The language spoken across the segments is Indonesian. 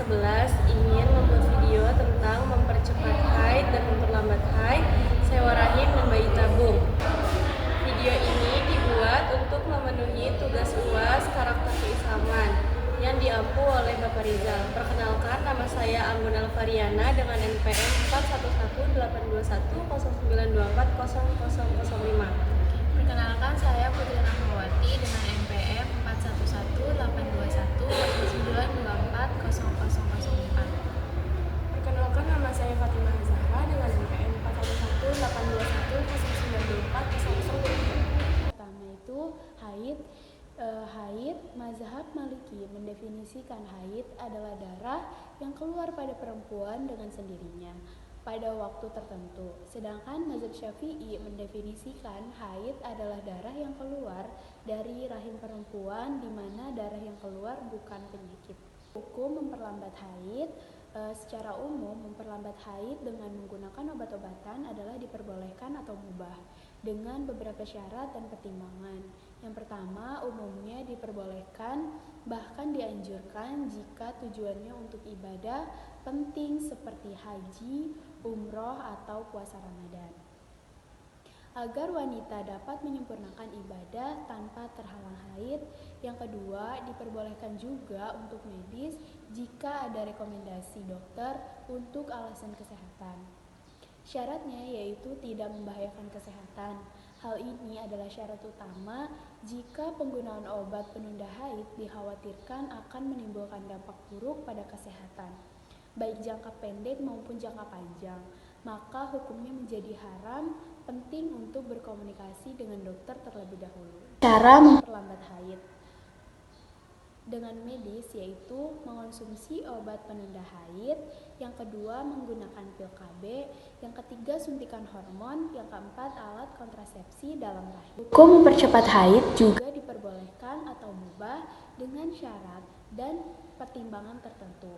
11 ingin membuat video tentang mempercepat haid dan memperlambat haid, sewa rahim, dan bayi tabung. Video ini dibuat untuk memenuhi tugas UAS karakter keislaman yang diampu oleh Bapak Rizal. Perkenalkan, nama saya Anggun Alvariana dengan NPM 411809240005. Perkenalkan, saya Putri Rahmawati dengan NPM 41182109240004. Perkenalkan, nama saya Fatimah Zahra dengan NPM 41182109240005. Pertama itu haid. Haid, mazhab Maliki mendefinisikan haid adalah darah yang keluar pada perempuan dengan sendirinya pada waktu tertentu. Sedangkan mazhab Syafi'i mendefinisikan haid adalah darah yang keluar dari rahim perempuan di mana darah yang keluar bukan penyakit. Hukum memperlambat haid. Secara umum, memperlambat haid dengan menggunakan obat-obatan adalah diperbolehkan atau mubah dengan beberapa syarat dan pertimbangan. Yang pertama, umumnya diperbolehkan bahkan dianjurkan jika tujuannya untuk ibadah penting seperti haji, umroh, atau puasa Ramadan. Agar wanita dapat menyempurnakan ibadah tanpa terhalang haid. Yang kedua, diperbolehkan juga untuk medis jika ada rekomendasi dokter untuk alasan kesehatan. Syaratnya yaitu tidak membahayakan kesehatan. Hal ini adalah syarat utama jika penggunaan obat penunda haid dikhawatirkan akan menimbulkan dampak buruk pada kesehatan, baik jangka pendek maupun jangka panjang. Maka hukumnya menjadi haram. Penting untuk berkomunikasi dengan dokter terlebih dahulu. Cara memperlambat haid dengan medis yaitu mengonsumsi obat penunda haid, yang kedua menggunakan pil KB, yang ketiga suntikan hormon, yang keempat alat kontrasepsi dalam rahim. Hukum mempercepat haid juga diperbolehkan atau mubah dengan syarat dan pertimbangan tertentu.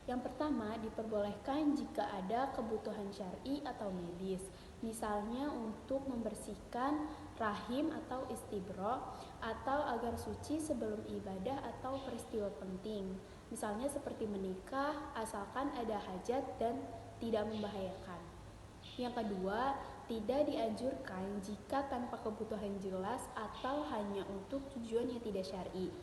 Yang pertama, diperbolehkan jika ada kebutuhan syar'i atau medis, misalnya untuk membersihkan rahim atau istibro, atau agar suci sebelum ibadah atau peristiwa penting, misalnya seperti menikah, asalkan ada hajat dan tidak membahayakan. Yang kedua, tidak dianjurkan jika tanpa kebutuhan jelas atau hanya untuk tujuan yang tidak syar'i.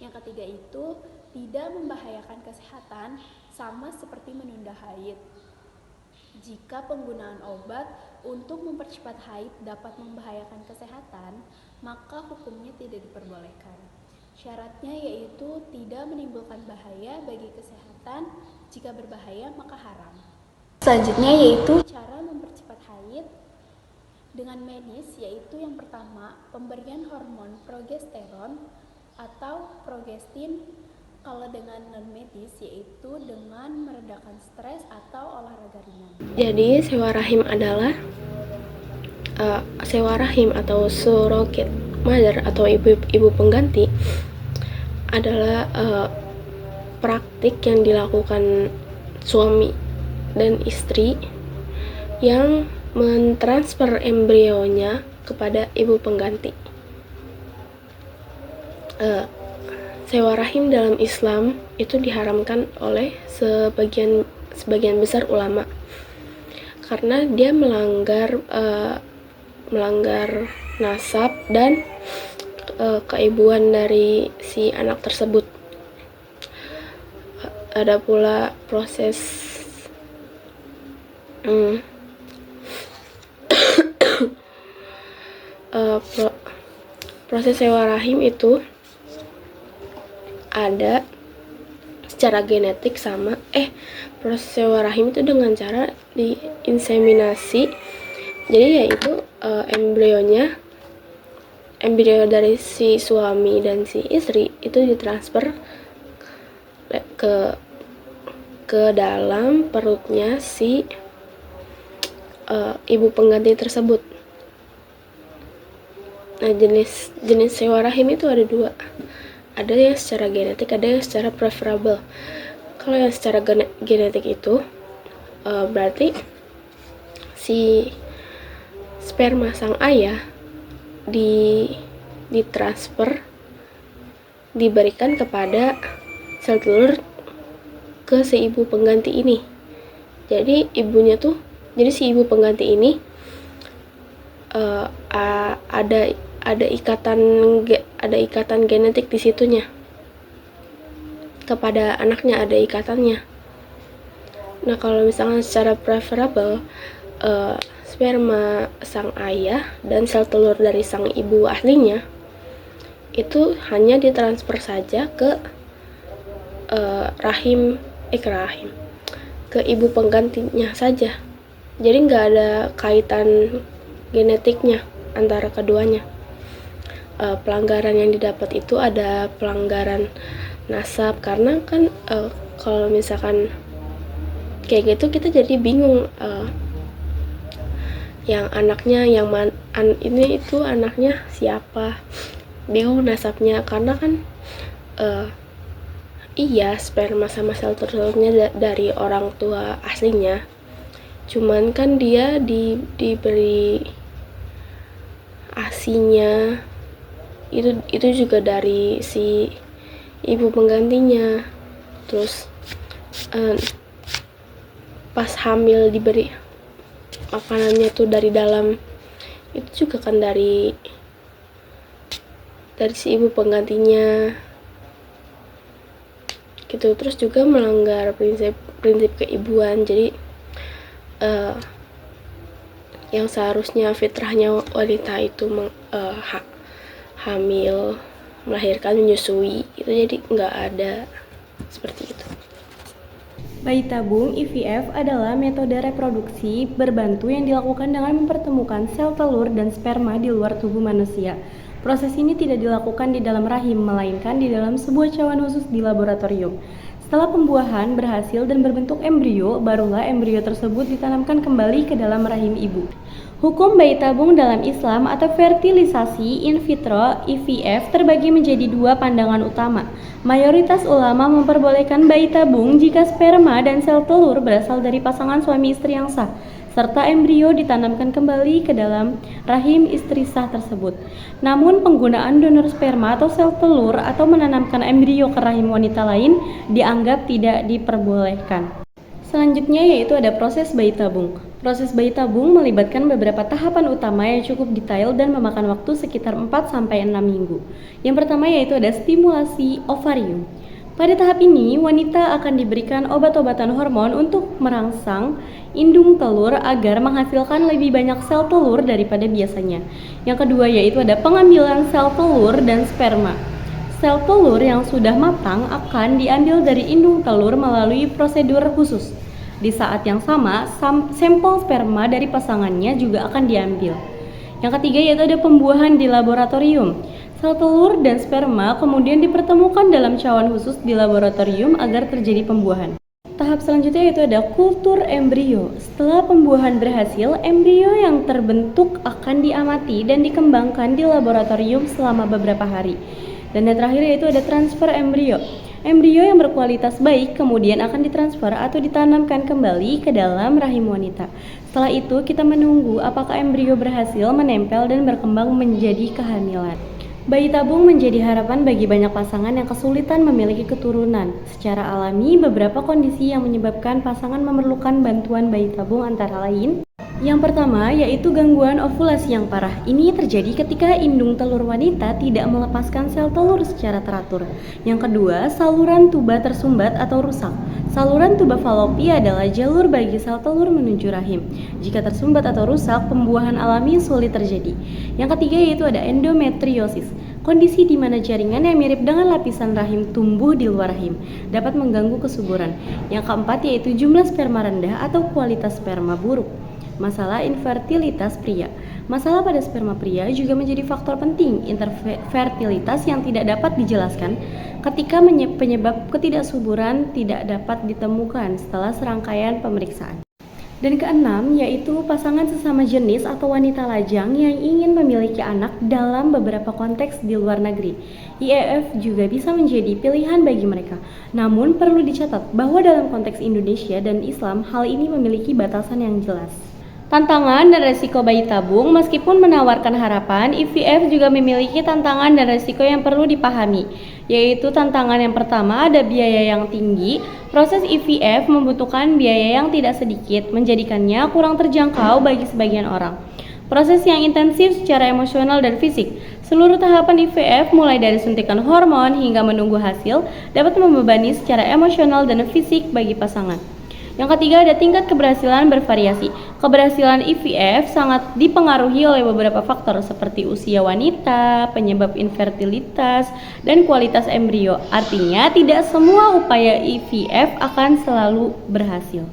Yang ketiga itu tidak membahayakan kesehatan, sama seperti menunda haid. Jika penggunaan obat untuk mempercepat haid dapat membahayakan kesehatan, maka hukumnya tidak diperbolehkan. Syaratnya yaitu tidak menimbulkan bahaya bagi kesehatan. Jika berbahaya maka haram. Selanjutnya yaitu cara mempercepat haid dengan medis, yaitu yang pertama pemberian hormon progesteron atau progestin. Kalau dengan non medis yaitu dengan meredakan stres atau olahraga ringan. Jadi sewa rahim adalah sewa rahim atau surrogate mother atau ibu pengganti adalah praktik yang dilakukan suami dan istri yang mentransfer embrionya kepada ibu pengganti. Sewa rahim dalam Islam itu diharamkan oleh sebagian besar ulama karena dia melanggar nasab dan keibuan dari si anak tersebut. Ada pula proses proses sewa rahim itu ada secara genetik sama proses sewa rahim itu dengan cara diinseminasi. Jadi yaitu embrio dari si suami dan si istri itu ditransfer ke dalam perutnya si ibu pengganti tersebut. Nah, jenis sewa rahim itu ada dua. Ada yang secara genetik, ada yang secara preferable. Kalau yang secara genetik itu berarti si sperma sang ayah ditransfer, diberikan kepada sel telur ke si ibu pengganti ini. Jadi si ibu pengganti ini ada ikatan genetik di situnya, kepada anaknya ada ikatannya. Nah, kalau misalnya secara preferable, sperma sang ayah dan sel telur dari sang ibu aslinya itu hanya ditransfer saja ke ke ibu penggantinya saja. Jadi nggak ada kaitan genetiknya antara keduanya. Pelanggaran yang didapat itu ada pelanggaran nasab, karena kan kalau misalkan kayak gitu kita jadi bingung, yang anaknya ini itu anaknya siapa, bingung nasabnya, karena kan iya sperma sama sel telurnya dari orang tua aslinya, cuman kan dia diberi asinya itu juga dari si ibu penggantinya. Terus pas hamil diberi makanannya tuh dari dalam, itu juga kan dari si ibu penggantinya gitu. Terus juga melanggar prinsip keibuan. Jadi yang seharusnya fitrahnya wanita itu hamil, melahirkan, menyusui, itu jadi nggak ada seperti itu. Bayi tabung IVF adalah metode reproduksi berbantu yang dilakukan dengan mempertemukan sel telur dan sperma di luar tubuh manusia. Proses ini tidak dilakukan di dalam rahim, melainkan di dalam sebuah cawan khusus di laboratorium. Setelah pembuahan berhasil dan berbentuk embrio, barulah embrio tersebut ditanamkan kembali ke dalam rahim ibu. Hukum bayi tabung dalam Islam atau fertilisasi in vitro IVF terbagi menjadi dua pandangan utama. Mayoritas ulama memperbolehkan bayi tabung jika sperma dan sel telur berasal dari pasangan suami istri yang sah, serta embrio ditanamkan kembali ke dalam rahim istri sah tersebut. Namun penggunaan donor sperma atau sel telur atau menanamkan embrio ke rahim wanita lain dianggap tidak diperbolehkan. Selanjutnya yaitu ada proses bayi tabung. Proses bayi tabung melibatkan beberapa tahapan utama yang cukup detail dan memakan waktu sekitar 4-6 minggu. Yang pertama yaitu ada stimulasi ovarium. Pada tahap ini, wanita akan diberikan obat-obatan hormon untuk merangsang indung telur agar menghasilkan lebih banyak sel telur daripada biasanya. Yang kedua yaitu ada pengambilan sel telur dan sperma. Sel telur yang sudah matang akan diambil dari indung telur melalui prosedur khusus. Di saat yang sama, sampel sperma dari pasangannya juga akan diambil. Yang ketiga yaitu ada pembuahan di laboratorium. Sel telur dan sperma kemudian dipertemukan dalam cawan khusus di laboratorium agar terjadi pembuahan. Tahap selanjutnya yaitu ada kultur embrio. Setelah pembuahan berhasil, embrio yang terbentuk akan diamati dan dikembangkan di laboratorium selama beberapa hari. Dan yang terakhir yaitu ada transfer embrio. Embrio yang berkualitas baik kemudian akan ditransfer atau ditanamkan kembali ke dalam rahim wanita. Setelah itu kita menunggu apakah embrio berhasil menempel dan berkembang menjadi kehamilan. Bayi tabung menjadi harapan bagi banyak pasangan yang kesulitan memiliki keturunan. Secara alami, beberapa kondisi yang menyebabkan pasangan memerlukan bantuan bayi tabung antara lain: yang pertama yaitu gangguan ovulasi yang parah. Ini terjadi ketika indung telur wanita tidak melepaskan sel telur secara teratur. Yang kedua, saluran tuba tersumbat atau rusak. Saluran tuba falopi adalah jalur bagi sel telur menuju rahim. Jika tersumbat atau rusak, pembuahan alami sulit terjadi. Yang ketiga yaitu ada endometriosis. Kondisi di mana jaringan yang mirip dengan lapisan rahim tumbuh di luar rahim dapat mengganggu kesuburan. Yang keempat yaitu jumlah sperma rendah atau kualitas sperma buruk. Masalah infertilitas pria. Masalah pada sperma pria juga menjadi faktor penting infertilitas yang tidak dapat dijelaskan ketika penyebab ketidaksuburan tidak dapat ditemukan setelah serangkaian pemeriksaan. Dan keenam yaitu pasangan sesama jenis atau wanita lajang yang ingin memiliki anak dalam beberapa konteks di luar negeri. IVF juga bisa menjadi pilihan bagi mereka. Namun perlu dicatat bahwa dalam konteks Indonesia dan Islam hal ini memiliki batasan yang jelas. Tantangan dan resiko bayi tabung. Meskipun menawarkan harapan, IVF juga memiliki tantangan dan resiko yang perlu dipahami, yaitu tantangan yang pertama ada biaya yang tinggi. Proses IVF membutuhkan biaya yang tidak sedikit, menjadikannya kurang terjangkau bagi sebagian orang. Proses yang intensif secara emosional dan fisik. Seluruh tahapan IVF mulai dari suntikan hormon hingga menunggu hasil dapat membebani secara emosional dan fisik bagi pasangan. Yang ketiga ada tingkat keberhasilan bervariasi. Keberhasilan IVF sangat dipengaruhi oleh beberapa faktor seperti usia wanita, penyebab infertilitas, dan kualitas embrio. Artinya tidak semua upaya IVF akan selalu berhasil.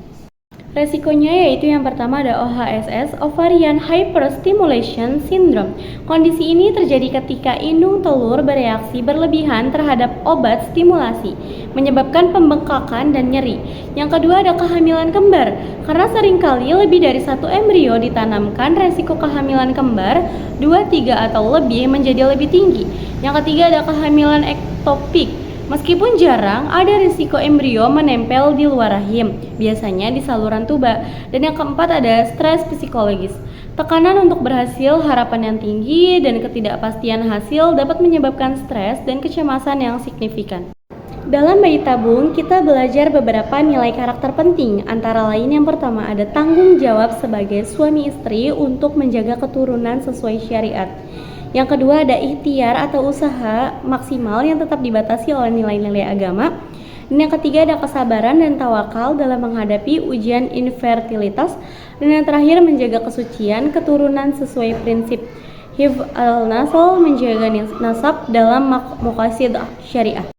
Resikonya yaitu yang pertama ada OHSS, Ovarian Hyperstimulation Syndrome. Kondisi ini terjadi ketika indung telur bereaksi berlebihan terhadap obat stimulasi, menyebabkan pembengkakan dan nyeri. Yang kedua ada kehamilan kembar. Karena seringkali lebih dari satu embrio ditanamkan, resiko kehamilan kembar 2, 3 atau lebih menjadi lebih tinggi. Yang ketiga ada kehamilan ektopik. Meskipun jarang, ada risiko embrio menempel di luar rahim, biasanya di saluran tuba. Dan yang keempat ada stres psikologis. Tekanan untuk berhasil, harapan yang tinggi, dan ketidakpastian hasil dapat menyebabkan stres dan kecemasan yang signifikan. Dalam bayi tabung, kita belajar beberapa nilai karakter penting, antara lain yang pertama ada tanggung jawab sebagai suami istri untuk menjaga keturunan sesuai syariat. Yang kedua ada ikhtiar atau usaha maksimal yang tetap dibatasi oleh nilai-nilai agama. Dan yang ketiga ada kesabaran dan tawakal dalam menghadapi ujian infertilitas. Dan yang terakhir menjaga kesucian keturunan sesuai prinsip hifz al-nasl, menjaga nasab dalam maqasid syariah.